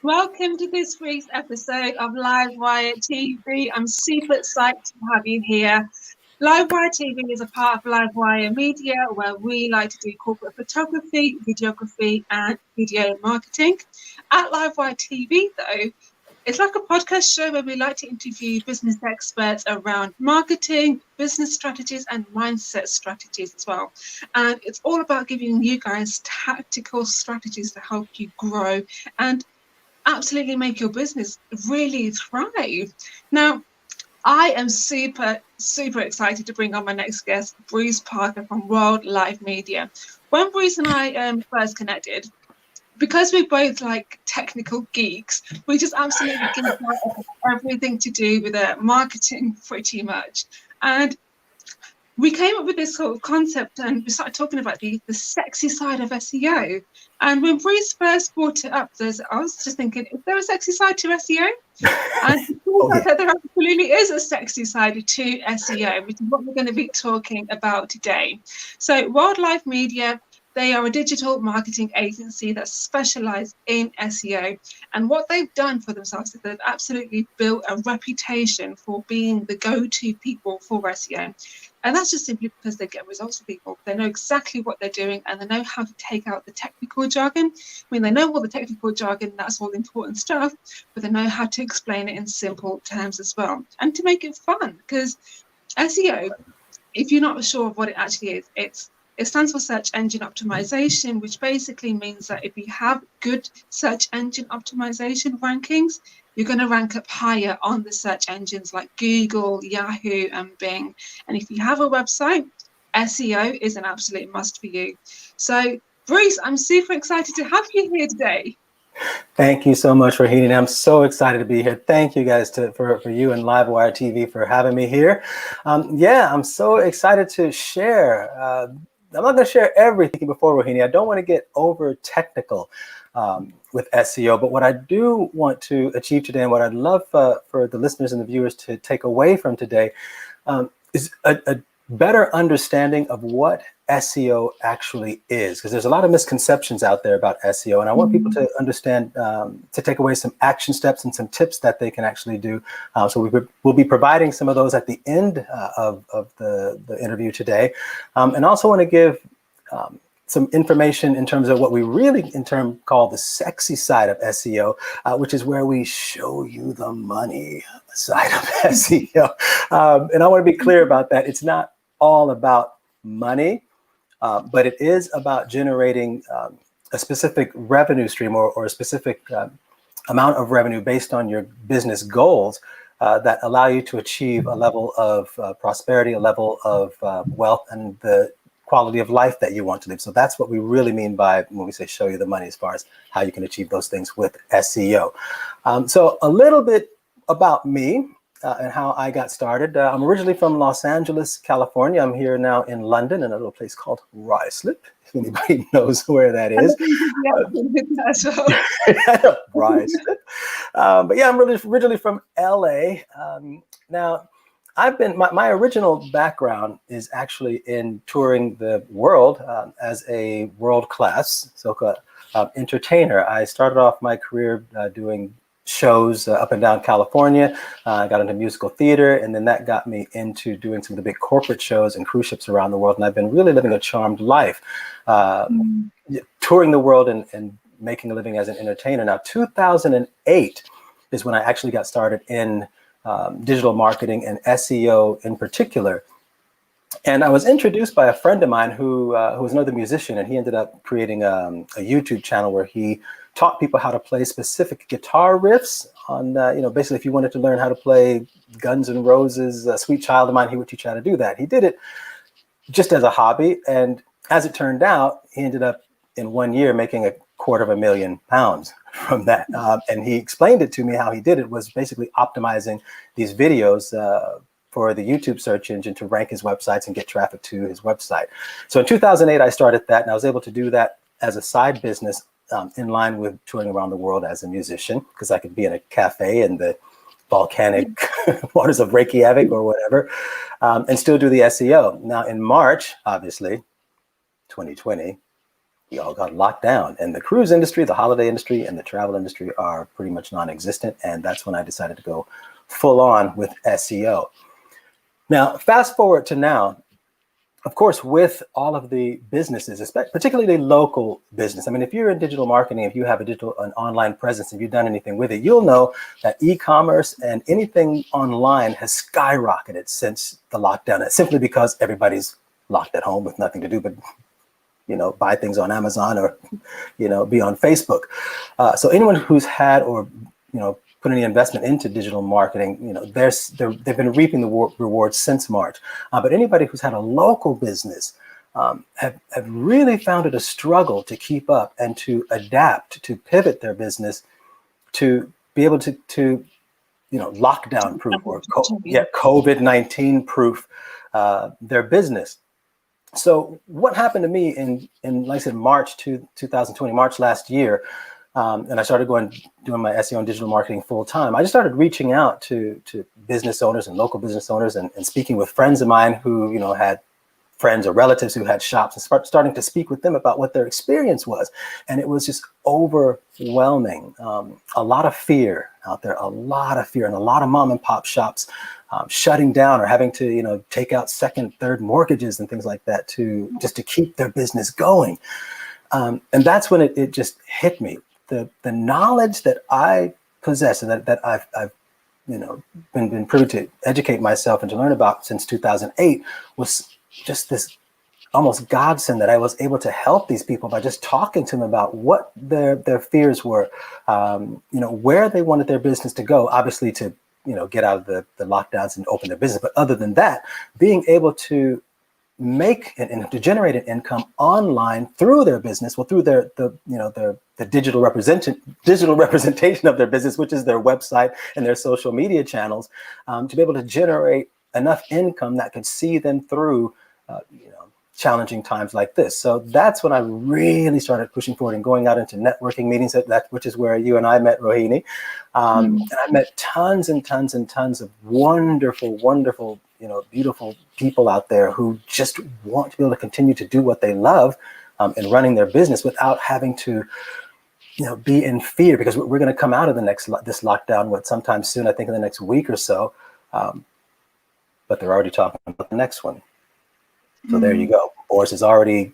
Welcome to this week's episode of Livewire TV. I'm super excited to have you here. Livewire TV is a part of Livewire Media, where we like to do corporate photography, videography, and video marketing. At Livewire TV, though, it's like a podcast show where we like to interview business experts around marketing, business strategies, and mindset strategies as well. And it's all about giving you guys tactical strategies to help you grow and absolutely make your business really thrive. Now, I am super excited to bring on my next guest, Bruce Parker from World Live Media. When Bruce and I first connected, because we're both like technical geeks, we just absolutely geek out about everything to do with marketing pretty much. And we came up with this sort of concept and we started talking about the sexy side of SEO. And when Bruce first brought it up, I was just thinking, is there a sexy side to SEO? And there absolutely is a sexy side to SEO, which is what we're going to be talking about today. So World Live Media, they are a digital marketing agency that specializes in SEO. And what they've done for themselves is they've absolutely built a reputation for being the go-to people for SEO. And that's just simply because they get results for people. They know exactly what they're doing and they know how to take out the technical jargon. I mean, they know all the technical jargon, that's all important stuff, but they know how to explain it in simple terms as well. And to make it fun, because SEO, if you're not sure of what it actually is, it stands for search engine optimization, which basically means that if you have good search engine optimization rankings, you're going to rank up higher on the search engines like Google, Yahoo, and Bing. And if you have a website, SEO is an absolute must for you. So, Bruce, I'm super excited to have you here today. Thank you so much, Rahini. I'm so excited to be here. Thank you guys for you and Livewire TV for having me here. I'm so excited to share. I'm not going to share everything before Rahini. I don't want to get over technical with SEO, but what I do want to achieve today and what I'd love for the listeners and the viewers to take away from today is a better understanding of what SEO actually is, because there's a lot of misconceptions out there about SEO, and I want people to understand, to take away some action steps and some tips that they can actually do. So we'll be providing some of those at the end of the interview today, and also want to give some information in terms of what we really call the sexy side of SEO, which is where we show you the money side of SEO. And I want to be clear about that. It's not all about money, but it is about generating a specific revenue stream or a specific amount of revenue based on your business goals that allow you to achieve a level of prosperity, a level of wealth, and the quality of life that you want to live. So that's what we really mean by when we say show you the money, as far as how you can achieve those things with SEO. So a little bit about me and how I got started. I'm originally from Los Angeles, California. I'm here now in London in a little place called Ruislip, if anybody knows where that is. Ruislip. But yeah, I'm really originally from LA. Now, I've been, my original background is actually in touring the world as a world-class so-called entertainer. I started off my career doing shows up and down California. I got into musical theater, and then that got me into doing some of the big corporate shows and cruise ships around the world. And I've been really living a charmed life, touring the world and making a living as an entertainer. Now, 2008 is when I actually got started in digital marketing and SEO in particular. And I was introduced by a friend of mine who was another musician, and he ended up creating a YouTube channel where he taught people how to play specific guitar riffs on, basically if you wanted to learn how to play Guns N' Roses, Sweet Child of Mine, he would teach you how to do that. He did it just as a hobby. And as it turned out, he ended up in 1 year making £250,000 from that. And he explained it to me. How he did it was basically optimizing these videos for the YouTube search engine to rank his websites and get traffic to his website. So in 2008, I started that, and I was able to do that as a side business in line with touring around the world as a musician, because I could be in a cafe in the volcanic waters of Reykjavik or whatever, and still do the SEO. Now in March, obviously, 2020, we all got locked down, and the cruise industry, the holiday industry, and the travel industry are pretty much non-existent. And that's when I decided to go full on with SEO. Now, fast forward to now, of course, with all of the businesses, particularly local business. I mean, if you're in digital marketing, if you have an online presence, if you've done anything with it, you'll know that e-commerce and anything online has skyrocketed since the lockdown. It's simply because everybody's locked at home with nothing to do but, buy things on Amazon or, be on Facebook. So anyone who's had or, put any investment into digital marketing, they've been reaping the rewards since March. But anybody who's had a local business have really found it a struggle to keep up and to adapt, to pivot their business, to be able to lockdown proof or COVID-19 proof their business. So what happened to me in like I said, March 2020, March last year, and I started doing my SEO and digital marketing full time. I just started reaching out to business owners and local business owners and speaking with friends of mine who, had friends or relatives who had shops, and starting to speak with them about what their experience was. And it was just overwhelming. A lot of fear out there, and a lot of mom and pop shops shutting down or having to, take out second, third mortgages and things like that to keep their business going. And that's when it just hit me. The knowledge that I possess and that I've been privy to educate myself and to learn about since 2008 was just this almost godsend that I was able to help these people by just talking to them about what their fears were, where they wanted their business to go, obviously to, get out of the lockdowns and open their business. But other than that, being able to make and to generate an income online through their business, through the digital representation of their business, which is their website and their social media channels, to be able to generate enough income that could see them through, challenging times like this. So that's when I really started pushing forward and going out into networking meetings, which is where you and I met, Rohini. And I met tons and tons and tons of wonderful, beautiful people out there who just want to be able to continue to do what they love in running their business without having to, be in fear, because we're going to come out of this lockdown, sometime soon, I think in the next week or so. But they're already talking about the next one. So there you go. Boris is already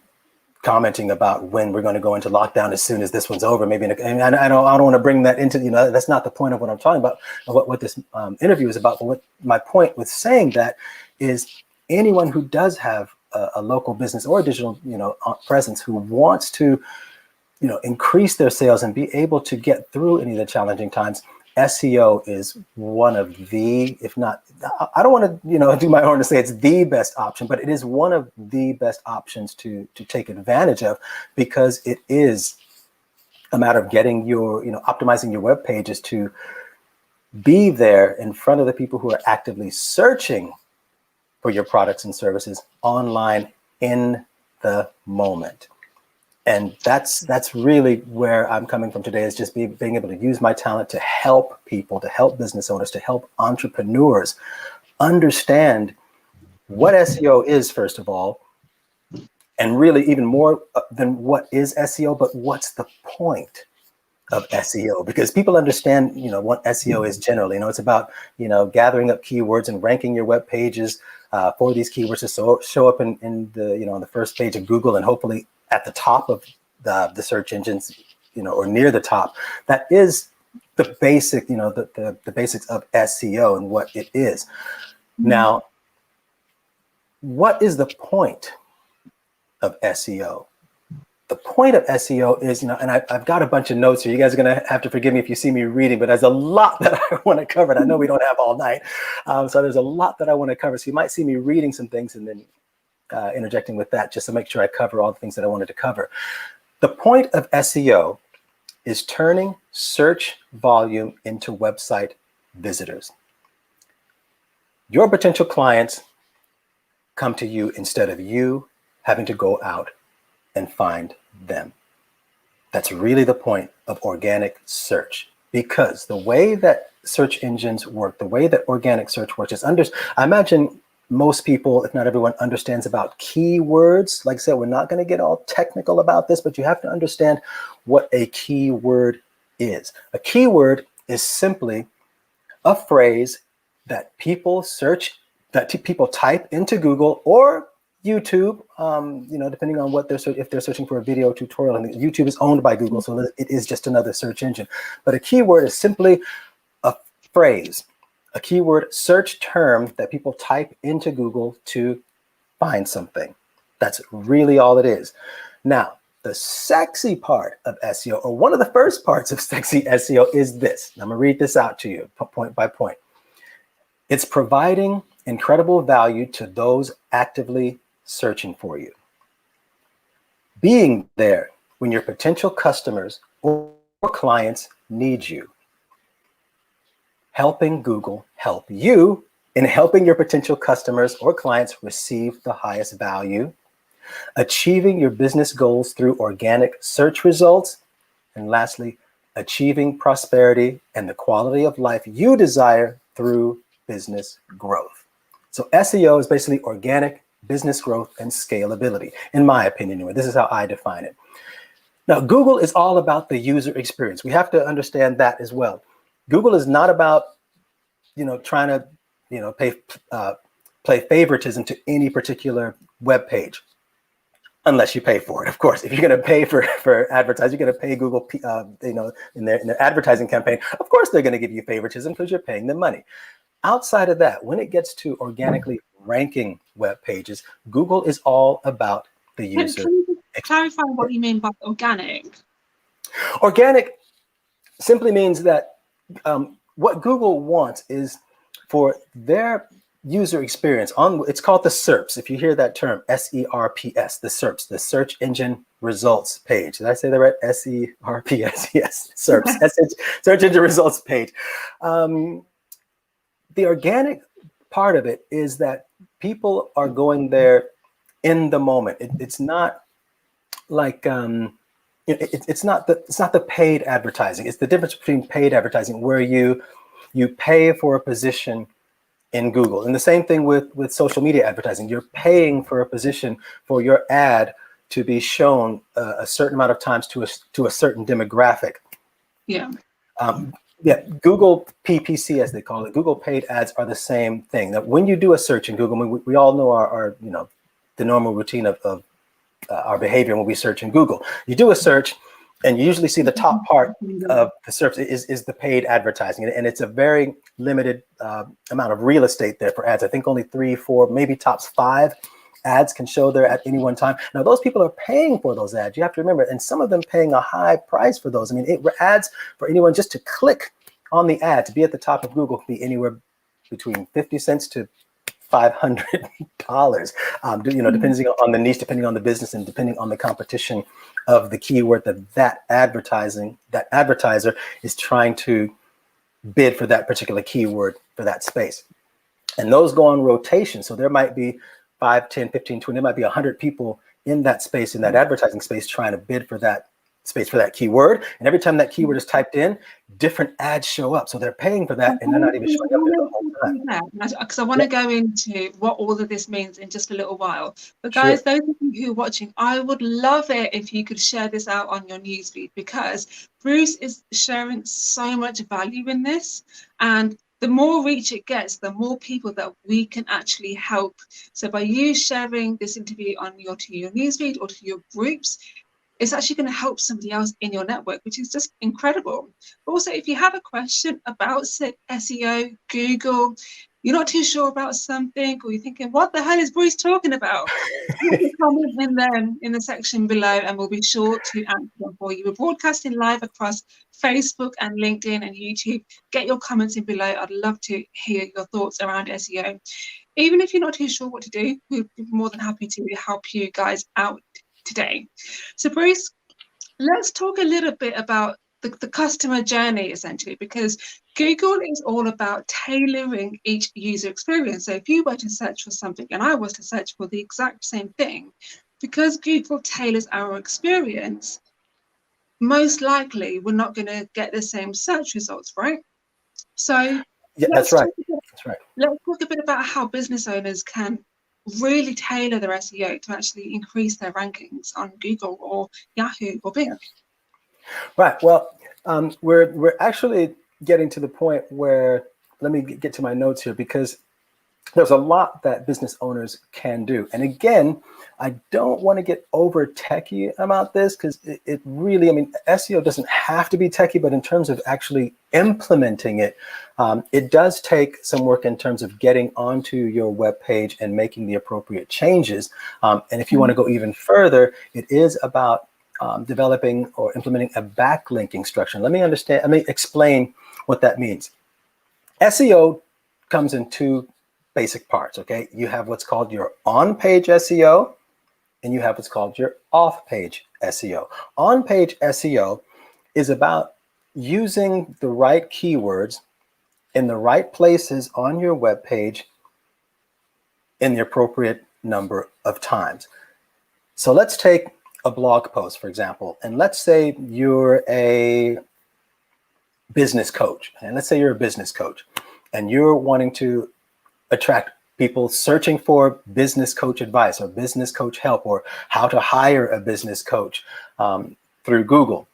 commenting about when we're going to go into lockdown as soon as this one's over. Maybe, and I don't want to bring that into, that's not the point of what I'm talking about, what this interview is about. But what my point with saying that is anyone who does have a local business or a digital, presence who wants to, increase their sales and be able to get through any of the challenging times, SEO is one of the, if not, I don't want to, do my horn to say it's the best option, but it is one of the best options to take advantage of, because it is a matter of getting your, optimizing your web pages to be there in front of the people who are actively searching for your products and services online in the moment. And that's really where I'm coming from today, is just being able to use my talent to help people, to help business owners, to help entrepreneurs understand what SEO is, first of all, and really even more than what is SEO, but what's the point of SEO? Because people understand, what SEO is generally. It's about, gathering up keywords and ranking your web pages for these keywords to show up in the, on the first page of Google, and hopefully at the top of the search engines, or near the top. That is the basic, the basics of SEO and what it is. Now, what is the point of SEO? The point of SEO is, and I've got a bunch of notes here. You guys are going to have to forgive me if you see me reading, but there's a lot that I want to cover. And I know we don't have all night. So there's a lot that I want to cover. So you might see me reading some things and then interjecting with that, just to make sure I cover all the things that I wanted to cover. The point of SEO is turning search volume into website visitors. Your potential clients come to you instead of you having to go out and find them. That's really the point of organic search, because the way that search engines work, the way that organic search works is I imagine, most people, if not everyone, understands about keywords. Like I said, we're not going to get all technical about this, but you have to understand what a keyword is. A keyword is simply a phrase that people search, people type into Google or YouTube, depending on what if they're searching for a video tutorial. And YouTube is owned by Google, so it is just another search engine. But a keyword is simply a phrase, a keyword search term that people type into Google to find something. That's really all it is. Now, the sexy part of SEO, or one of the first parts of sexy SEO, is this. I'm going to read this out to you point by point. It's providing incredible value to those actively searching for you. Being there when your potential customers or clients need you. Helping Google help you in helping your potential customers or clients receive the highest value. Achieving your business goals through organic search results. And lastly, achieving prosperity and the quality of life you desire through business growth. So SEO is basically organic business growth and scalability, in my opinion. Anyway, this is how I define it. Now, Google is all about the user experience. We have to understand that as well. Google is not about, trying to, play favoritism to any particular web page. Unless you pay for it, of course. If you're going to pay for advertising, you're going to pay Google, in their advertising campaign. Of course, they're going to give you favoritism because you're paying them money. Outside of that, when it gets to organically ranking web pages, Google is all about the user. Can you clarify what you mean by organic? Organic simply means that what Google wants is for their user experience it's called the SERPs. If you hear that term, SERPs, the SERPs, the search engine results page. Did I say that right? SERPs, yes, SERPs, search engine results page. The organic part of it is that people are going there in the moment. It's not like it's not the paid advertising. It's the difference between paid advertising, where you pay for a position in Google. And the same thing with social media advertising. You're paying for a position for your ad to be shown a certain amount of times to a certain demographic. Yeah. Google PPC, as they call it, Google paid ads are the same thing. That when you do a search in Google, we all know our the normal routine of our behavior when we search in Google. You do a search, and you usually see the top part of the search is the paid advertising. And it's a very limited amount of real estate there for ads. I think only 3, 4, maybe tops 5 ads can show there at any one time. Now, those people are paying for those ads. You have to remember, and some of them paying a high price for those. I mean, ads for anyone just to click on the ad to be at the top of Google can be anywhere between 50 cents to $500, depending on the niche, depending on the business, and depending on the competition of the keyword that advertiser is trying to bid for, that particular keyword for that space. And those go on rotation. So there might be 5, 10, 15, 20, there might be 100 people in that space, in that advertising space, trying to bid for that space for that keyword. And every time that keyword is typed in, different ads show up. So they're paying for that, and they're not even showing up there the whole time. Because I want to go into what all of this means in just a little while. But guys, Sure. those of you who are watching, I would love it if you could share this out on your newsfeed, because Bruce is sharing so much value in this. And the more reach it gets, the more people that we can actually help. So by you sharing this interview to your newsfeed or to your groups, it's actually going to help somebody else in your network, which is just incredible. Also, if you have a question about SEO, Google, you're not too sure about something, or you're thinking, what the hell is Bruce talking about? Comment in the section below, and we'll be sure to answer them for you. We're broadcasting live across Facebook and LinkedIn and YouTube. Get your comments in below. I'd love to hear your thoughts around SEO. Even if you're not too sure what to do, we'd be more than happy to help you guys out today. So Bruce, let's talk a little bit about the customer journey, essentially, because Google is all about tailoring each user experience. So if you were to search for something and I was to search for the exact same thing, because Google tailors our experience, most likely we're not going to get the same search results, right? So Yeah, that's right. That's right. Let's talk a bit about how business owners can really tailor their SEO to actually increase their rankings on Google or Yahoo or Bing. Right. Well, we're actually getting to the point where, let me get to my notes here, because there's a lot that business owners can do. And again, I don't want to get over techie about this, because it really, I mean, SEO doesn't have to be techie, but in terms of actually implementing it, it does take some work in terms of getting onto your web page and making the appropriate changes. And if you want to go even further, it is about developing or implementing a backlinking structure. Let me explain what that means. SEO comes in two basic parts, okay? You have what's called your on-page SEO, and you have what's called your off-page SEO. On-page SEO is about using the right keywords in the right places on your web page in the appropriate number of times. So let's take a blog post, for example, and let's say you're a business coach, and you're wanting to attract people searching for business coach advice or business coach help, or how to hire a business coach through Google.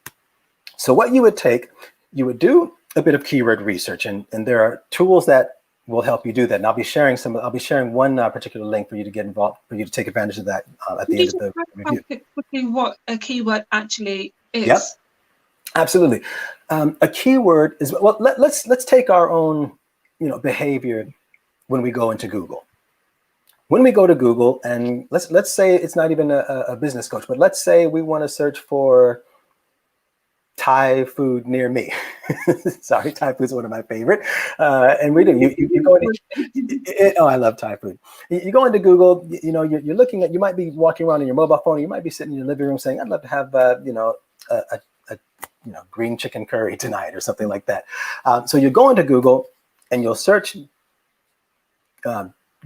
So what you would do a bit of keyword research, and there are tools that will help you do that. And I'll be sharing one particular link for you to get involved, for you to take advantage of that at the end of the review. Quickly what a keyword actually is. Yep, absolutely. A keyword is, well, let's take our own behavior when we go into Google. When we go to Google, and let's say it's not even a business coach, but let's say we want to search for Thai food near me. Sorry, Thai food is one of my favorite. And we do. You go into, oh, I love Thai food. You go into Google. You're looking at. You might be walking around on your mobile phone. Or you might be sitting in your living room saying, "I'd love to have a green chicken curry tonight," or something like that. So you go into Google and you'll search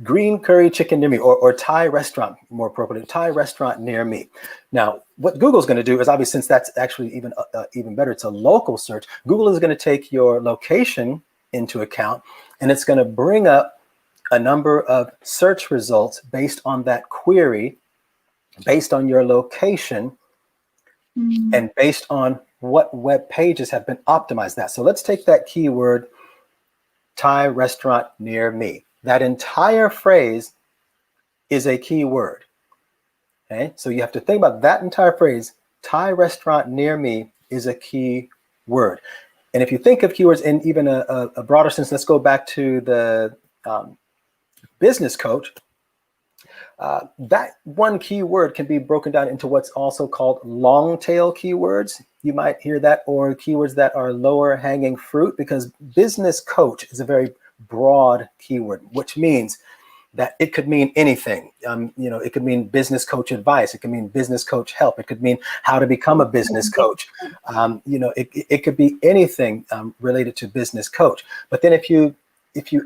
green curry chicken near me, or Thai restaurant, more appropriately, Thai restaurant near me. Now, what Google's going to do is, obviously, since that's actually even better, it's a local search. Google is going to take your location into account, and it's going to bring up a number of search results based on that query, based on your location, and based on what web pages have been optimized that. So let's take that keyword, Thai restaurant near me. That entire phrase is a keyword. Okay, so you have to think about that entire phrase. Thai restaurant near me is a key word. And if you think of keywords in even a broader sense, let's go back to the business coach. That one keyword can be broken down into what's also called long tail keywords. You might hear that, or keywords that are lower hanging fruit, because business coach is a very broad keyword, which means that it could mean anything. It could mean business coach advice. It could mean business coach help. It could mean how to become a business coach. It could be anything related to business coach. But then if you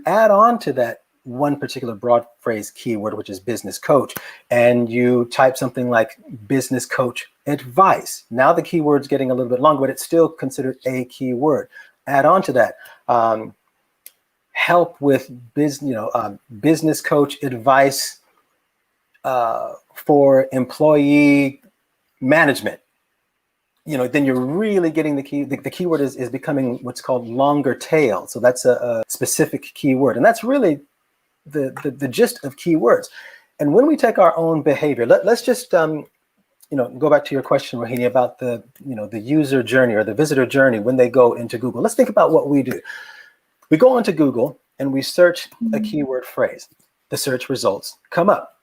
add on to that one particular broad phrase keyword, which is business coach, and you type something like business coach advice, now the keyword's getting a little bit longer, but it's still considered a keyword. Add on to that help with business coach advice for employee management. Then you're really getting the keyword is becoming what's called longer tail. So that's a specific keyword, and that's really the gist of keywords. And when we take our own behavior, let's just go back to your question, Rohini, about the user journey or the visitor journey when they go into Google. Let's think about what we do. We go onto Google and we search a keyword phrase. The search results come up.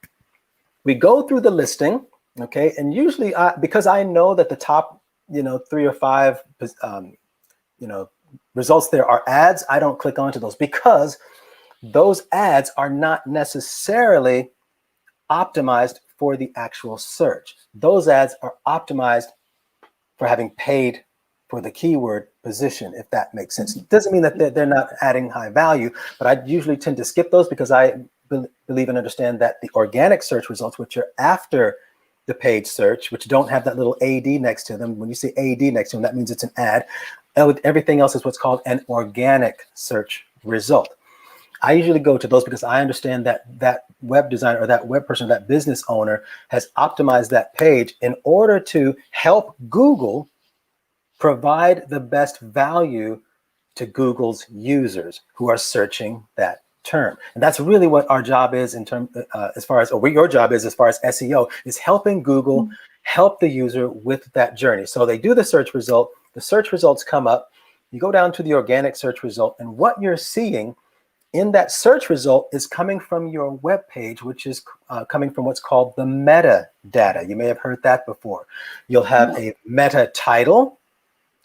We go through the listing, okay, and usually because I know that the top 3 or 5 results there are ads, I don't click onto those, because those ads are not necessarily optimized for the actual search. Those ads are optimized for having paid for the keyword position, if that makes sense. It doesn't mean that they're not adding high value, but I usually tend to skip those, because I believe and understand that the organic search results, which are after the paid search, which don't have that little AD next to them. When you say AD next to them, that means it's an ad. Everything else is what's called an organic search result. I usually go to those because I understand that that web designer or that web person, that business owner has optimized that page in order to help Google provide the best value to Google's users who are searching that term. And that's really what our job is in terms, as far as, or what your job is as far as SEO, is helping Google help the user with that journey. So they do the search result, the search results come up, you go down to the organic search result, and what you're seeing in that search result is coming from your web page, which is coming from what's called the metadata. You may have heard that before. You'll have a meta title,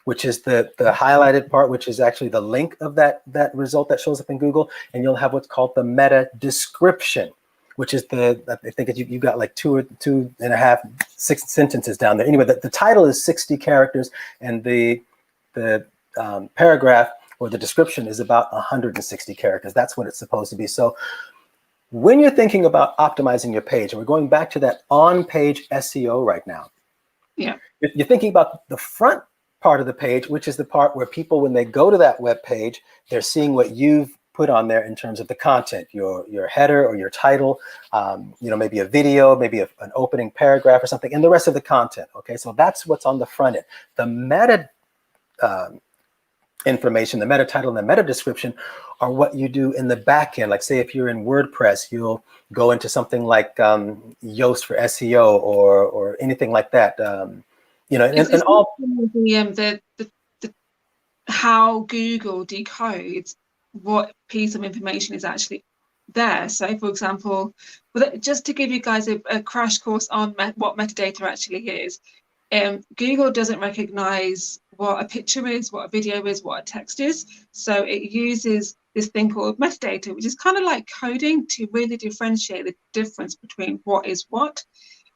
which is the highlighted part, which is actually the link of that result that shows up in Google. And you'll have what's called the meta description, which is I think you've got like 2.5, 6 sentences down there. Anyway, the title is 60 characters, and the paragraph or the description is about 160 characters. That's what it's supposed to be. So when you're thinking about optimizing your page, and we're going back to that on-page SEO right now, you're thinking about the front part of the page, which is the part where people, when they go to that web page, they're seeing what you've put on there in terms of the content, your header or your title, maybe a video, maybe an opening paragraph or something, and the rest of the content. Okay, so that's what's on the front end. The meta information, the meta title and the meta description are what you do in the back end. Like, say if you're in WordPress, you'll go into something like Yoast for SEO or anything like that. And all the how Google decodes what piece of information is actually there. So, for example, just to give you guys a crash course on what metadata actually is, Google doesn't recognize what a picture is, what a video is, what a text is. So it uses this thing called metadata, which is kind of like coding to really differentiate the difference between what is what.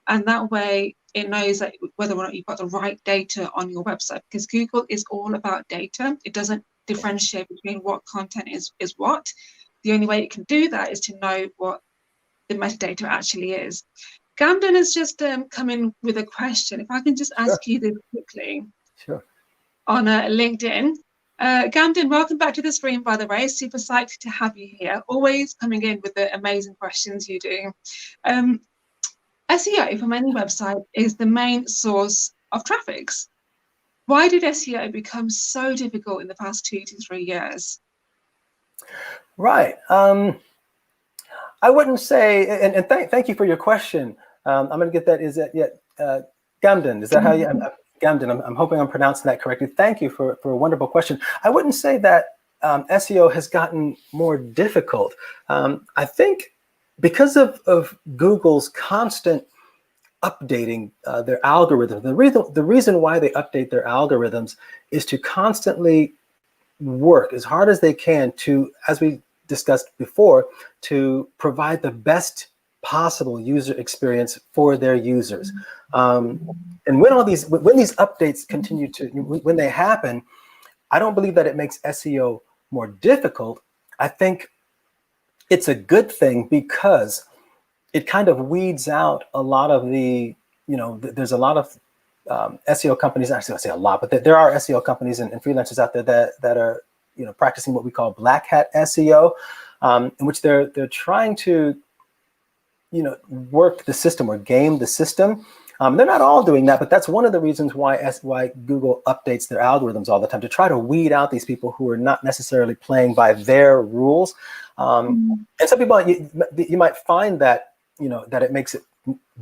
And that way it knows that whether or not you've got the right data on your website, because Google is all about data. It doesn't differentiate between what content is what. The only way it can do that is to know what the metadata actually is. Gamden has just come in with a question. If I can just ask you this quickly. Sure. On LinkedIn. Gamden, welcome back to the stream, by the way. Super psyched to have you here. Always coming in with the amazing questions you do. SEO from any website is the main source of traffic. Why did SEO become so difficult in the past 2 to 3 years? Right. I wouldn't say, and thank you for your question. I'm going to get that. Is that yet? Gamden, is that how you? Gamden, I'm hoping I'm pronouncing that correctly. Thank you for a wonderful question. I wouldn't say that SEO has gotten more difficult. I think because of Google's constant updating their algorithms, the reason why they update their algorithms is to constantly work as hard as they can to, as we discussed before, to provide the best possible user experience for their users. And when these updates continue when they happen, I don't believe that it makes SEO more difficult. I think it's a good thing because it kind of weeds out a lot of there's a lot of SEO companies, I say a lot, but there are SEO companies and freelancers out there that are practicing what we call black hat SEO, in which they're trying to work the system or game the system. They're not all doing that, but that's one of the reasons why Google updates their algorithms all the time, to try to weed out these people who are not necessarily playing by their rules. And some people, you might find that that it makes it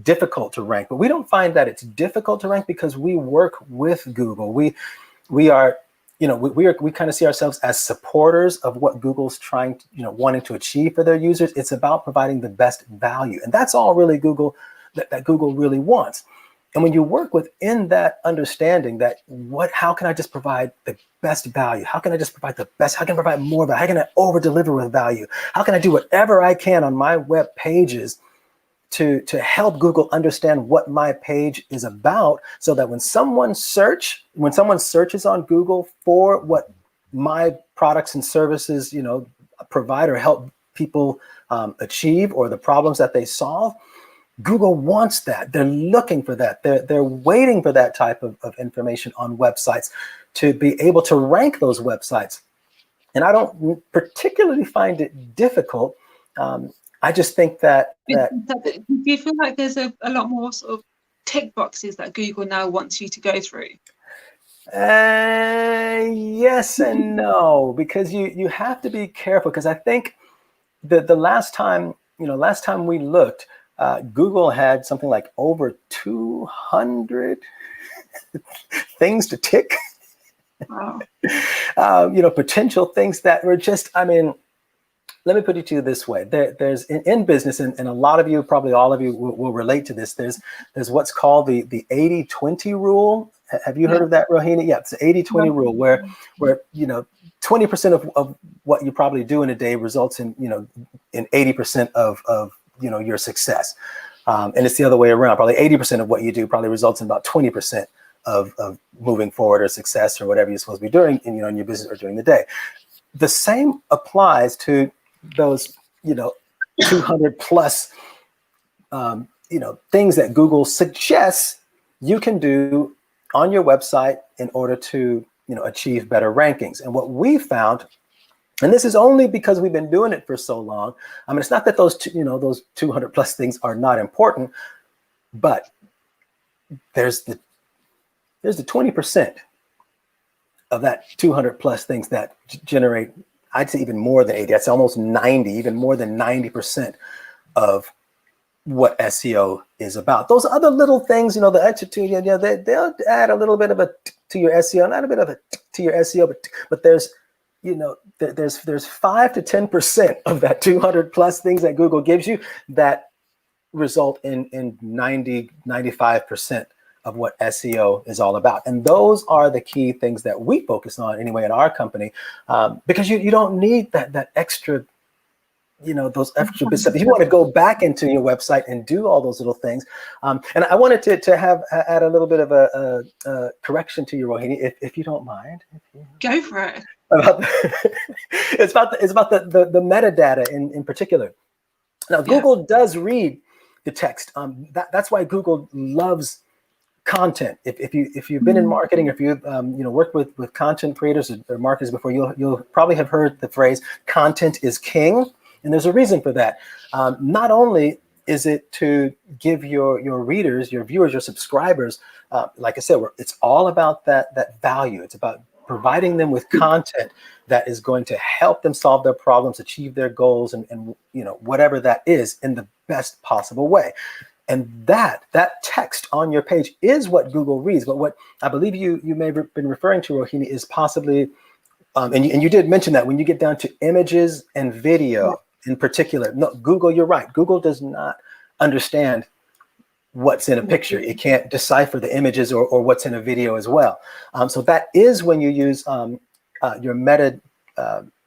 difficult to rank, but we don't find that it's difficult to rank because we work with Google. We are we kind of see ourselves as supporters of what Google's trying to, wanting to achieve for their users. It's about providing the best value, and that's all really that Google really wants. And when you work within that understanding that how can I just provide the best value? How can I just provide the best? How can I provide more value? How can I over deliver with value? How can I do whatever I can on my web pages to help Google understand what my page is about, so that when someone searches on Google for what my products and services, provide or help people achieve, or the problems that they solve, Google wants that. They're looking for that. They're waiting for that type of information on websites to be able to rank those websites. And I don't particularly find it difficult. I just think that Do you feel like there's a lot more sort of tick boxes that Google now wants you to go through? yes and no, because you have to be careful, because I think the last time we looked, Google had something like over 200 things to tick. Wow. Potential things that were just, I mean, let me put it to you this way. There's in business, and a lot of you, probably all of you, will relate to this. There's what's called the 80-20 rule. Have you heard of that, Rohini? Yeah, it's the 80-20 rule, where 20% of what you probably do in a day results in 80% of your success. And it's the other way around. Probably 80% of what you do probably results in about 20% of moving forward or success or whatever you're supposed to be doing in your business or during the day. The same applies to those 200 plus things that Google suggests you can do on your website in order to achieve better rankings. And what we found, and this is only because we've been doing it for so long. I mean, it's not that those 200 plus things are not important, but there's the 20% of that 200 plus things that generate, I'd say even more than 80. That's almost 90, even more than 90% of what SEO is about. Those other little things, the extra two, they'll add a little bit of a to your SEO, not a bit of a to your SEO, but there's 5 to 10% of that 200 plus things that Google gives you that result in 90, 95% of what SEO is all about. And those are the key things that we focus on anyway in our company, because you don't need that extra, those extra bits. If you want to go back into your website and do all those little things. And I wanted to add a little bit of a correction to you, Rohini, if you don't mind. Go for it. It's about the metadata in particular. Now, Google does read the text. That's why Google loves content. If you've been in marketing, if you've worked with content creators or marketers before, you'll probably have heard the phrase "content is king," and there's a reason for that. Not only is it to give your readers, your viewers, your subscribers, like I said, it's all about that value. It's about providing them with content that is going to help them solve their problems, achieve their goals, and whatever that is in the best possible way. And that text on your page is what Google reads. But what I believe you may have been referring to, Rohini, is possibly, and you did mention that when you get down to images and video in particular. No, Google, you're right. Google does not understand what's in a picture. It can't decipher the images or what's in a video as well. So that is when you use your meta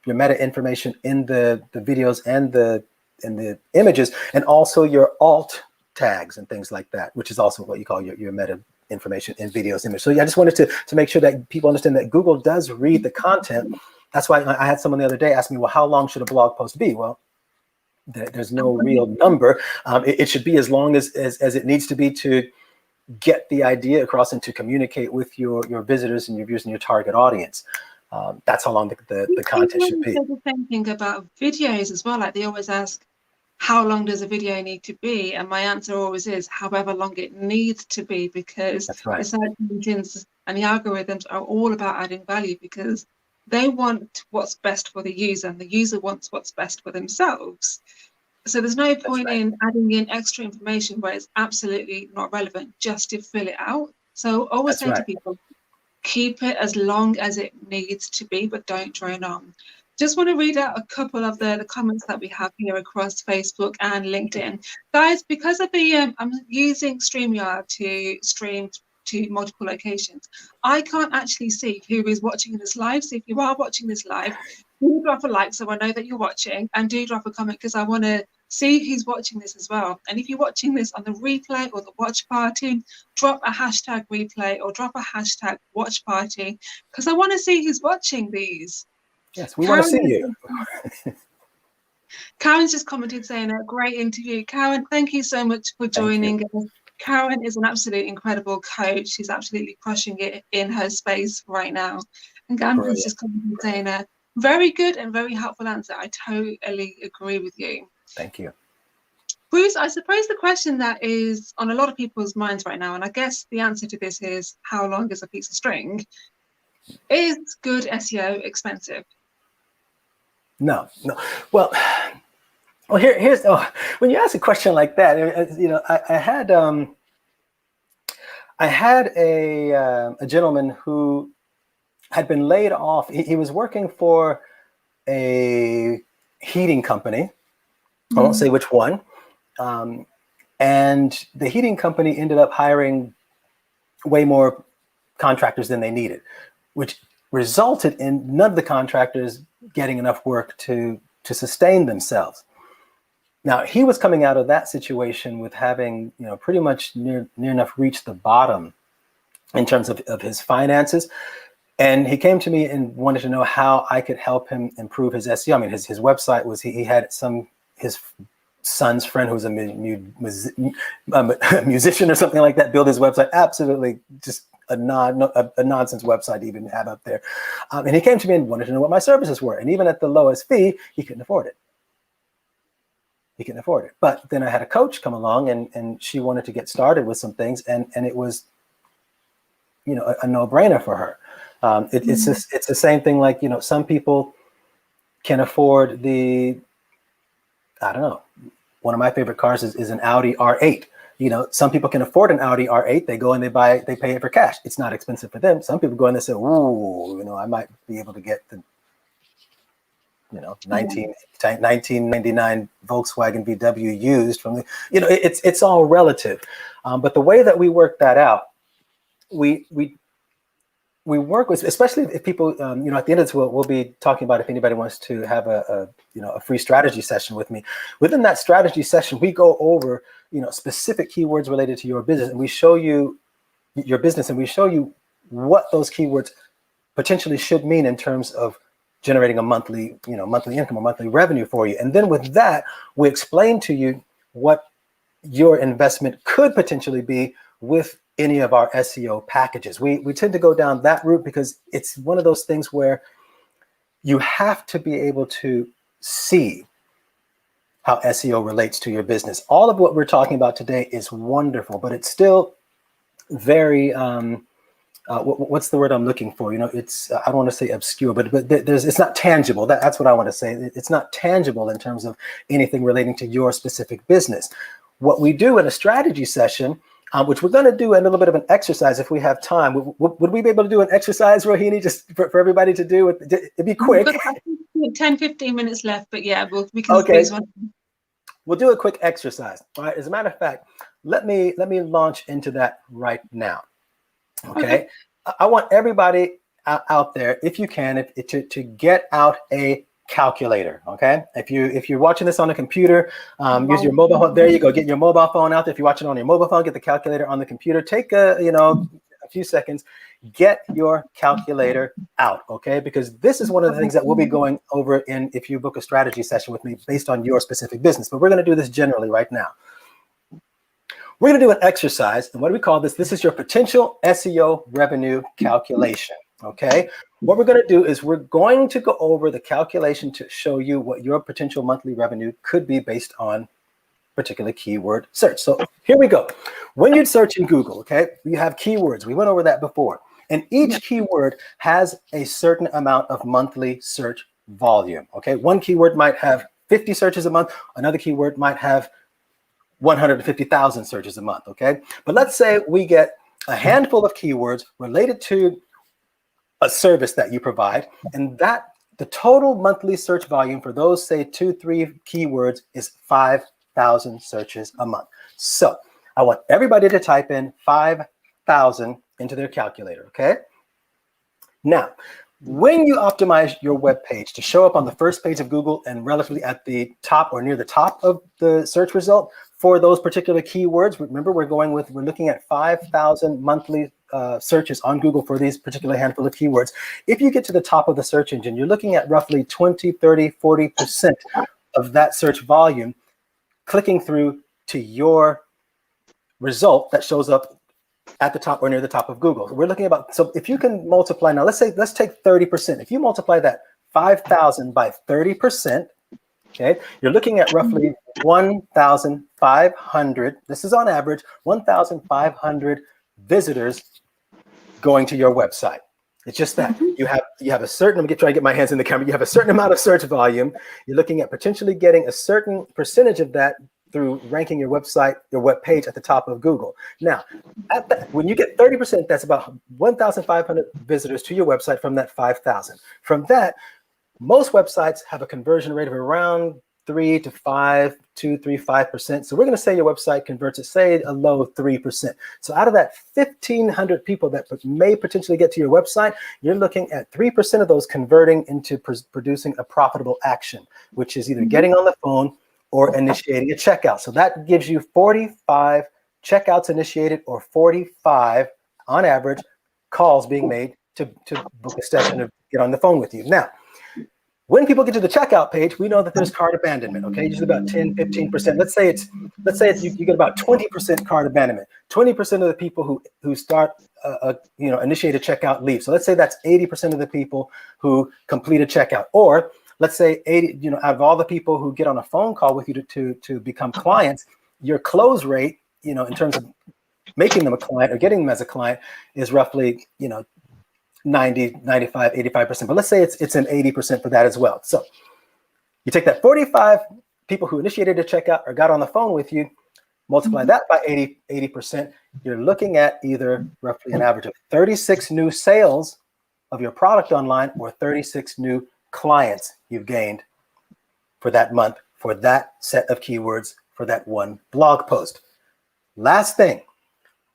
information in the videos and the images, and also your alt tags and things like that, which is also what you call your meta information in videos, image. So yeah, I just wanted to make sure that people understand that Google does read the content. That's why I had someone the other day ask me, well, how long should a blog post be? Well, there's no real number. It should be as long as it needs to be to get the idea across and to communicate with your visitors and your viewers and your target audience. That's how long the content should be. The same thing about videos as well. Like they always ask, how long does a video need to be? And my answer always is however long it needs to be, because That's right. the search engines and the algorithms are all about adding value, because they want what's best for the user and the user wants what's best for themselves. So there's no point in adding in extra information where it's absolutely not relevant just to fill it out. So I always say to people, keep it as long as it needs to be, but don't drone on. Just want to read out a couple of the comments that we have here across Facebook and LinkedIn. Guys, because of the, I'm using StreamYard to stream to multiple locations, I can't actually see who is watching this live. So if you are watching this live, do drop a like so I know that you're watching, and do drop a comment because I want to see who's watching this as well. And if you're watching this on the replay or the watch party, drop a hashtag replay or drop a hashtag watch party, because I want to see who's watching these. Yes, we want to see you. Karen's just commented saying a great interview. Karen, thank you so much for joining us. Karen is an absolute incredible coach. She's absolutely crushing it in her space right now. And Gamble's just commented saying Very good and very helpful answer. I totally agree with you. Thank you. Bruce, I suppose the question that is on a lot of people's minds right now, and I guess the answer to this is, how long is a piece of string? Is good SEO expensive? No. Well, here's when you ask a question like that, I had a gentleman who had been laid off. He was working for a heating company. I won't say which one. And the heating company ended up hiring way more contractors than they needed, which resulted in none of the contractors getting enough work to sustain themselves. Now, he was coming out of that situation with having, pretty much near enough reached the bottom in terms of his finances. And he came to me and wanted to know how I could help him improve his SEO. I mean, his website was, he had his son's friend who was a musician or something like that build his website. Absolutely just a nonsense website to even have up there. And he came to me and wanted to know what my services were. And even at the lowest fee, he couldn't afford it. But then I had a coach come along and she wanted to get started with some things. And it was, a no-brainer for her. It's the same thing. Like, some people can afford one of my favorite cars is an Audi R8. Some people can afford an Audi R8. They go and they pay it for cash. It's not expensive for them. Some people go and they say, ooh, I might be able to get the 1999 Volkswagen VW used from the, it's all relative. But the way that we work that out, we work with, especially if people, at the end of this, we'll be talking about if anybody wants to have a free strategy session with me. Within that strategy session, we go over, specific keywords related to your business, and we show you your business, and we show you what those keywords potentially should mean in terms of generating a monthly income or monthly revenue for you. And then with that, we explain to you what your investment could potentially be with any of our SEO packages. We tend to go down that route because it's one of those things where you have to be able to see how SEO relates to your business. All of what we're talking about today is wonderful, but it's still very, what's the word I'm looking for? It's, I don't want to say obscure, but it's not tangible. That's what I want to say. It's not tangible in terms of anything relating to your specific business. What we do in a strategy session, which we're going to do a little bit of an exercise if we have time. Would we be able to do an exercise, Rohini, just for everybody to do? It'd be quick. 10-15 minutes left, but yeah, we can okay. One. We'll do a quick exercise. All right. As a matter of fact, let me launch into that right now. Okay. I want everybody out there, if you can, to get out a calculator. Okay. If you're watching this on a computer, use your mobile phone. There you go. Get your mobile phone out there. If you're watching on your mobile phone, get the calculator on the computer. Take a few seconds. Get your calculator out. Okay. Because this is one of the things that we'll be going over if you book a strategy session with me based on your specific business. But we're going to do this generally right now. We're going to do an exercise. And what do we call this? This is your potential SEO revenue calculation. Okay. What we're going to do is we're going to go over the calculation to show you what your potential monthly revenue could be based on particular keyword search. So here we go. When you search in Google, okay, you have keywords. We went over that before. And each keyword has a certain amount of monthly search volume. Okay. One keyword might have 50 searches a month. Another keyword might have 150,000 searches a month. Okay. But let's say we get a handful of keywords related to a service that you provide, and that the total monthly search volume for those, say 2-3 keywords, is 5,000 searches a month. So I want everybody to type in 5,000 into their calculator. Okay. Now, when you optimize your web page to show up on the first page of Google and relatively at the top or near the top of the search result for those particular keywords, remember we're looking at 5,000 monthly searches on Google for these particular handful of keywords. If you get to the top of the search engine, you're looking at roughly 20, 30, 40% of that search volume clicking through to your result that shows up at the top or near the top of Google. We're looking about, so if you can multiply, now let's take 30%. If you multiply that 5,000 by 30%, okay, you're looking at roughly 1,500, this is on average, 1,500 visitors going to your website. It's just that you have a certain, I'm trying to get my hands in the camera, you have a certain amount of search volume. You're looking at potentially getting a certain percentage of that through ranking your website, your web page at the top of Google. Now, when you get 30%, that's about 1,500 visitors to your website from that 5,000. From that, most websites have a conversion rate of around 3 to 5, 2, 3, 5%. So we're going to say your website converts at, say, a low 3%. So out of that 1,500 people that may potentially get to your website, you're looking at 3% of those converting into producing a profitable action, which is either getting on the phone or initiating a checkout. So that gives you 45 checkouts initiated, or 45 on average calls being made to book a session or get on the phone with you. Now, when people get to the checkout page, we know that there's cart abandonment, okay? Usually about 10, 15%. Let's say you get about 20% cart abandonment. 20% of the people who start initiate a checkout leave. So let's say that's 80% of the people who complete a checkout. Or let's say 80, out of all the people who get on a phone call with you to become clients, your close rate, in terms of making them a client or getting them as a client, is roughly, 90, 95, 85%. But let's say it's an 80% for that as well. So you take that 45 people who initiated a checkout or got on the phone with you, multiply that by 80%, you're looking at either roughly an average of 36 new sales of your product online, or 36 new clients you've gained for that month, for that set of keywords, for that one blog post. Last thing,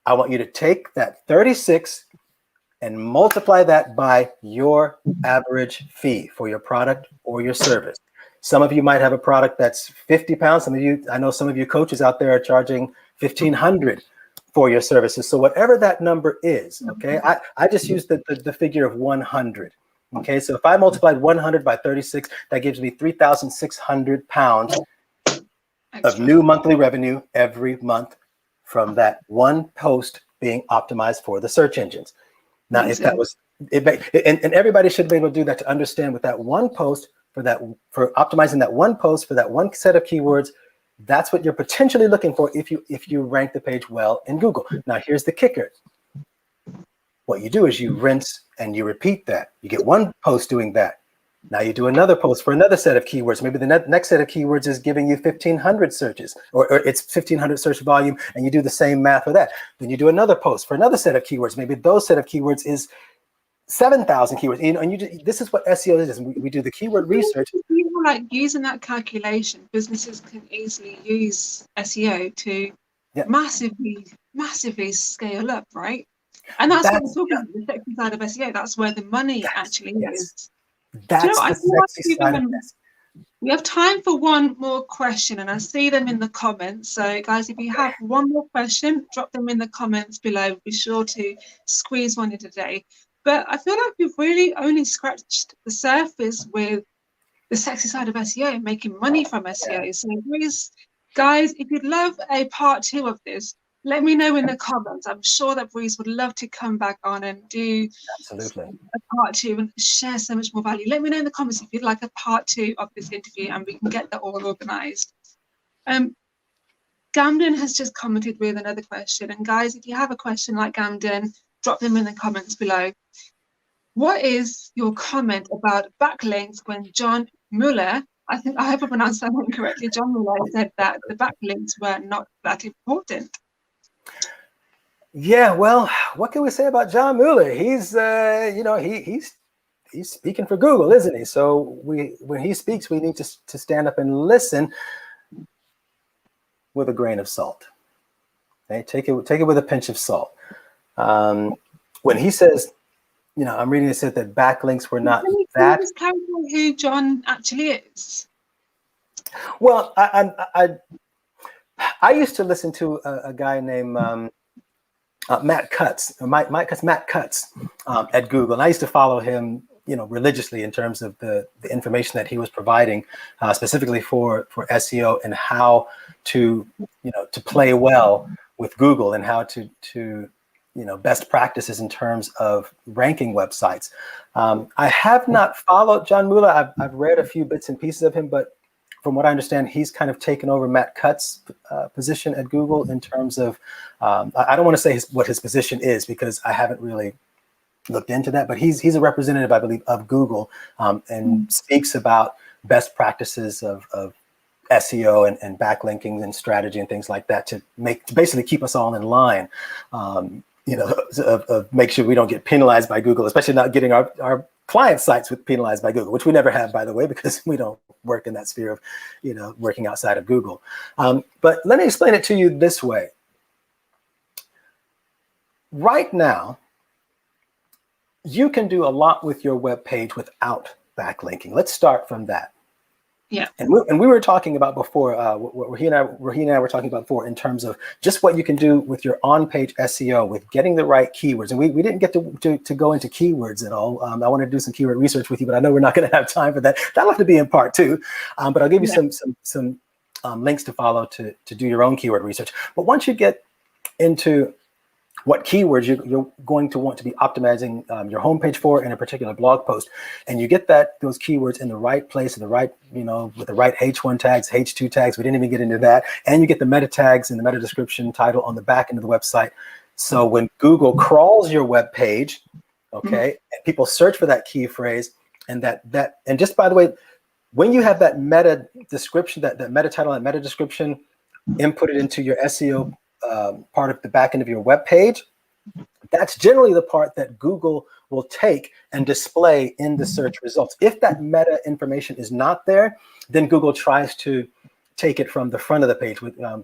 I want you to take that 36 and multiply that by your average fee for your product or your service. Some of you might have a product that's 50 pounds. I know some of you coaches out there are charging 1,500 for your services. So whatever that number is, okay, I just used the figure of 100. Okay, so if I multiplied 100 by 36, that gives me 3,600 pounds of new monthly revenue every month from that one post being optimized for the search engines. Now, if that was, and everybody should be able to do that, to understand with that one post, for optimizing that one post for that one set of keywords, that's what you're potentially looking for if you rank the page well in Google. Now, here's the kicker. What you do is you rinse and you repeat that. You get one post doing that. Now you do another post for another set of keywords. Maybe the next set of keywords is giving you 1,500 searches, or it's 1,500 search volume, and you do the same math for that. Then you do another post for another set of keywords. Maybe those set of keywords is 7,000 keywords. This is what SEO is. We do the keyword research. Like using that calculation, businesses can easily use SEO to massively scale up, right? And that's what we're talking about, the sexy side of SEO. That's where the money actually is. That's the sexy side of SEO. We have time for one more question, and I see them in the comments. So guys, if you have one more question, drop them in the comments below. Be sure to squeeze one in today. But I feel like we've really only scratched the surface with the sexy side of SEO, making money from SEO. So please, guys, if you'd love a part 2 of this, let me know in the comments. I'm sure that Breeze would love to come back on and do a part 2 and share so much more value. Let me know in the comments if you'd like a part 2 of this interview, and we can get that all organized. Gamden has just commented with another question. And guys, if you have a question like Gamden, drop them in the comments below. What is your comment about backlinks when John Mueller, I hope I pronounced that one correctly, John Mueller said that the backlinks were not that important? Yeah, well, what can we say about John Mueller? He's he's speaking for Google, isn't he? So when he speaks, we need to stand up and listen with a grain of salt. Okay, take it with a pinch of salt. When he says, I'm reading it said that backlinks were not that. Can you clarify who John actually is? Well, I used to listen to a guy named Matt Cutts at Google, and I used to follow him, religiously in terms of the information that he was providing, specifically for SEO and how to play well with Google, and how to best practices in terms of ranking websites. I have not followed John Mueller. I've read a few bits and pieces of him, but from what I understand, he's kind of taken over Matt Cutt's position at Google in terms of, I don't want to say what his position is because I haven't really looked into that, but he's a representative, I believe, of Google, and speaks about best practices of SEO and backlinking and strategy and things like that to basically keep us all in line, make sure we don't get penalized by Google, especially not getting our client sites penalized by Google, which we never have, by the way, because we don't work in that sphere of, working outside of Google. But let me explain it to you this way. Right now, you can do a lot with your web page without backlinking. Let's start from that. Yeah. And we were talking about before, what Raheem and I were talking about before in terms of just what you can do with your on-page SEO, with getting the right keywords. And we didn't get to go into keywords at all. I want to do some keyword research with you, but I know we're not going to have time for that. That'll have to be in part 2. But I'll give you some links to follow to do your own keyword research. But once you get into what keywords you're going to want to be optimizing your homepage for in a particular blog post, and you get those keywords in the right place, in the right, with the right H1 tags, H2 tags. We didn't even get into that, and you get the meta tags and the meta description title on the back end of the website. So when Google crawls your web page, okay, and people search for that key phrase, and and just by the way, when you have that meta description, that meta title and meta description inputted into your SEO part of the back end of your web page, that's generally the part that Google will take and display in the search results. If that meta information is not there, then Google tries to take it from the front of the page,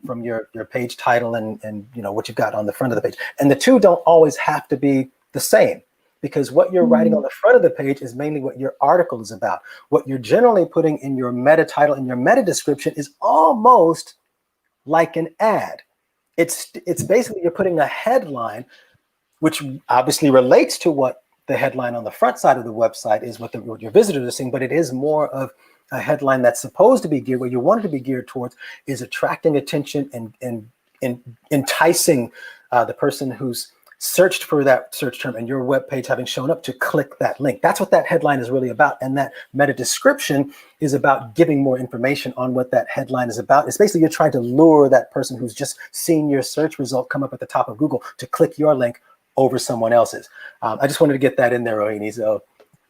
from your page title and what you've got on the front of the page. And the two don't always have to be the same, because what you're writing on the front of the page is mainly what your article is about. What you're generally putting in your meta title and your meta description is almost like an ad. It's basically you're putting a headline, which obviously relates to what the headline on the front side of the website is, what your visitors are seeing, but it is more of a headline that's supposed to be geared, where you want it to be geared towards, is attracting attention and enticing the person who's searched for that search term and your web page having shown up to click that link. That's what that headline is really about. And that meta description is about giving more information on what that headline is about. It's basically you're trying to lure that person who's just seen your search result come up at the top of Google to click your link over someone else's. I just wanted to get that in there, Rohini. So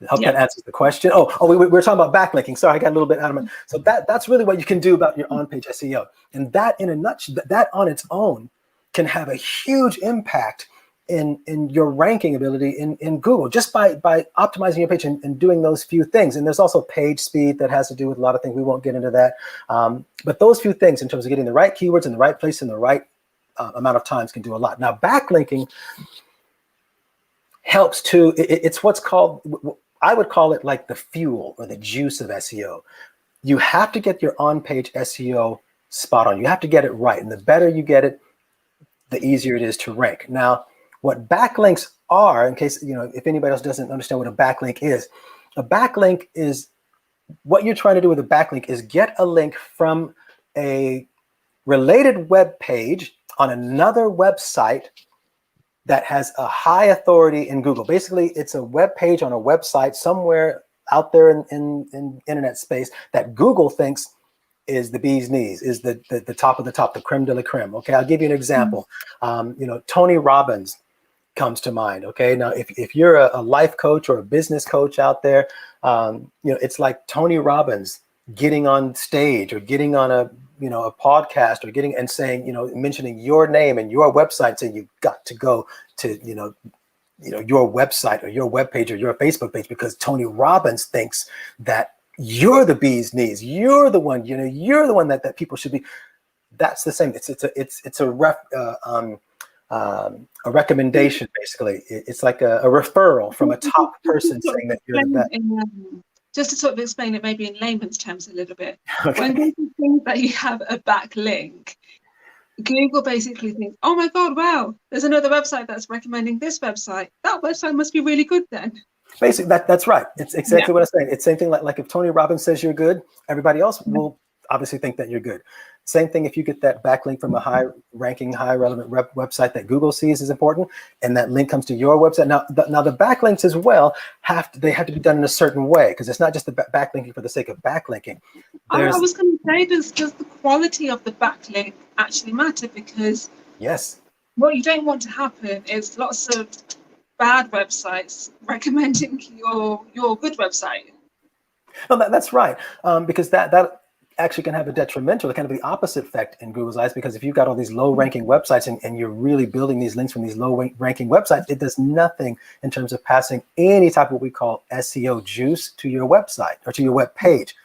I hope that answers the question. We were talking about backlinking. Sorry, I got a little bit out of my. So that's really what you can do about your on-page SEO. And that in a nutshell, that on its own can have a huge impact in your ranking ability in Google, just by optimizing your page and doing those few things. And there's also page speed that has to do with a lot of things. We won't get into that. But those few things in terms of getting the right keywords in the right place in the right amount of times can do a lot. Now, backlinking helps to, it's what's called, I would call it like the fuel or the juice of SEO. You have to get your on-page SEO spot on. You have to get it right. And the better you get it, the easier it is to rank. Now, what backlinks are, in case, if anybody else doesn't understand what a backlink is what you're trying to do with a backlink is get a link from a related web page on another website that has a high authority in Google. Basically, it's a web page on a website somewhere out there in internet space that Google thinks is the bee's knees, is the top of the top, the creme de la creme. Okay, I'll give you an example. Tony Robbins comes to mind. Okay, now if you're a life coach or a business coach out there, it's like Tony Robbins getting on stage or getting on a podcast or getting and saying, mentioning your name and your website, saying you've got to go to your website or your web page or your Facebook page because Tony Robbins thinks that you're the bee's knees. You're the one. You're the one that people should be. That's the same. It's a recommendation, basically. It's like a referral from a top person saying that you're the best. Just to sort of explain it maybe in layman's terms a little bit. Okay. When Google thinks that you have a backlink, Google basically thinks, oh my God, wow, there's another website that's recommending this website. That website must be really good then. Basically, that's right. It's exactly what I'm saying. It's the same thing like if Tony Robbins says you're good, everybody else will obviously think that you're good. Same thing if you get that backlink from a high-ranking, high-relevant website that Google sees is important, and that link comes to your website. Now the backlinks as well have to be done in a certain way, because it's not just the backlinking for the sake of backlinking. I was going to say, does the quality of the backlink actually matter? Because yes, what you don't want to happen is lots of bad websites recommending your good website. No, that's right, because that actually can have a detrimental, kind of the opposite effect in Google's eyes, because if you've got all these low-ranking websites and you're really building these links from these low-ranking websites, it does nothing in terms of passing any type of what we call SEO juice to your website or to your web page.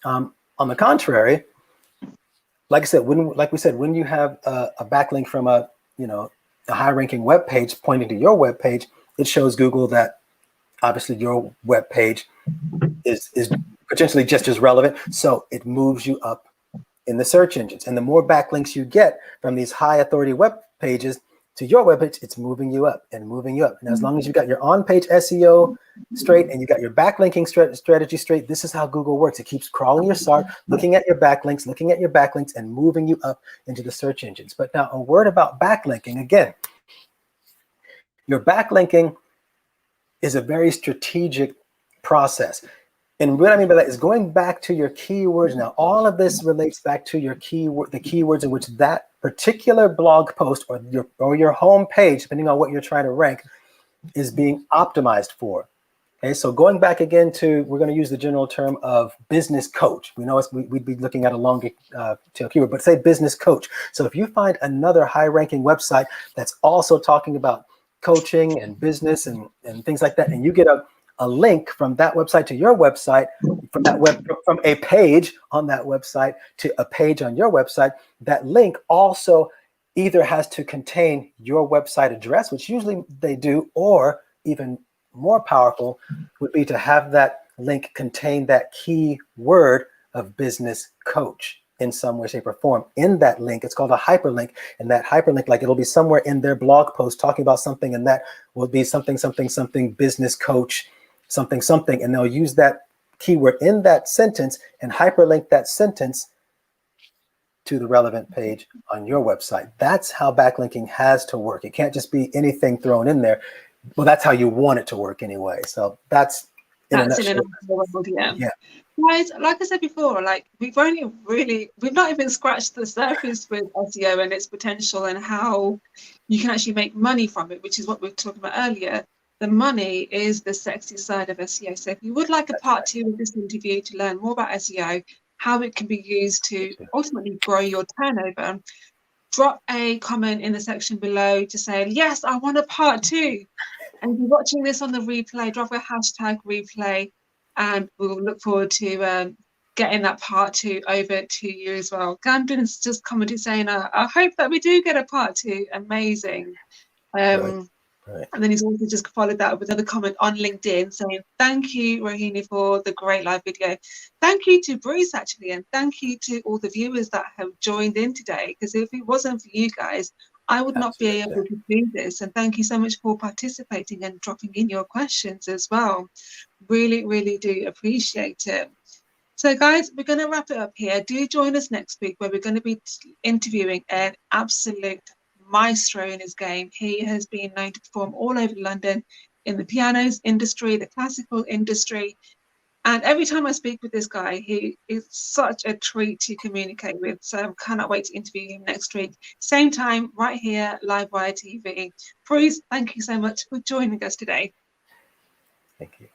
On the contrary, like I said, when you have a backlink from a high-ranking web page pointing to your web page, it shows Google that obviously your web page is potentially just as relevant, so it moves you up in the search engines. And the more backlinks you get from these high authority web pages to your web page, it's moving you up and moving you up. And as long as you got your on-page SEO straight and you got your backlinking strategy straight, this is how Google works. It keeps crawling your site, looking at your backlinks, and moving you up into the search engines. But now, a word about backlinking. Again, your backlinking is a very strategic process. And what I mean by that is going back to your keywords. Now, all of this relates back to your the keywords in which that particular blog post or your home page, depending on what you're trying to rank, is being optimized for. Okay, so going back again to, we're going to use the general term of business coach. We know we'd be looking at a longer tail keyword, but say business coach. So if you find another high-ranking website that's also talking about coaching and business and things like that, and you get a link from that website to your website, from a page on that website to a page on your website, that link also either has to contain your website address, which usually they do, or even more powerful would be to have that link contain that key word of business coach in some way, shape, or form. In that link, it's called a hyperlink, and that hyperlink, like, it'll be somewhere in their blog post talking about something, and that will be something business coach something, and they'll use that keyword in that sentence and hyperlink that sentence to the relevant page on your website. That's how backlinking has to work. It can't just be anything thrown in there. Well, that's how you want it to work anyway. So that's in a nutshell. Yeah. Guys, like I said before, like we've not even scratched the surface with SEO and its potential and how you can actually make money from it, which is what we were talking about earlier. The money is the sexy side of SEO. So if you would like a part 2 of this interview to learn more about SEO, how it can be used to ultimately grow your turnover, drop a comment in the section below to say, yes, I want a part 2. And if you're watching this on the replay, drop a hashtag replay, and we'll look forward to getting that part 2 over to you as well. Gandon's just commented saying, I hope that we do get a part 2. Amazing. Right. And then he's also just followed that with another comment on LinkedIn saying, thank you, Rohini, for the great live video. Thank you to Bruce, actually, and thank you to all the viewers that have joined in today, because if it wasn't for you guys, I would not be able to do this. And thank you so much for participating and dropping in your questions as well. Really, really do appreciate it. So guys, we're going to wrap it up here. Do join us next week, where we're going to be interviewing an absolute maestro in his game. He has been known to perform all over London in the pianos industry, the classical industry. And every time I speak with this guy, he is such a treat to communicate with. So I cannot wait to interview him next week. Same time, right here, Livewire TV. Bruce, thank you so much for joining us today. Thank you.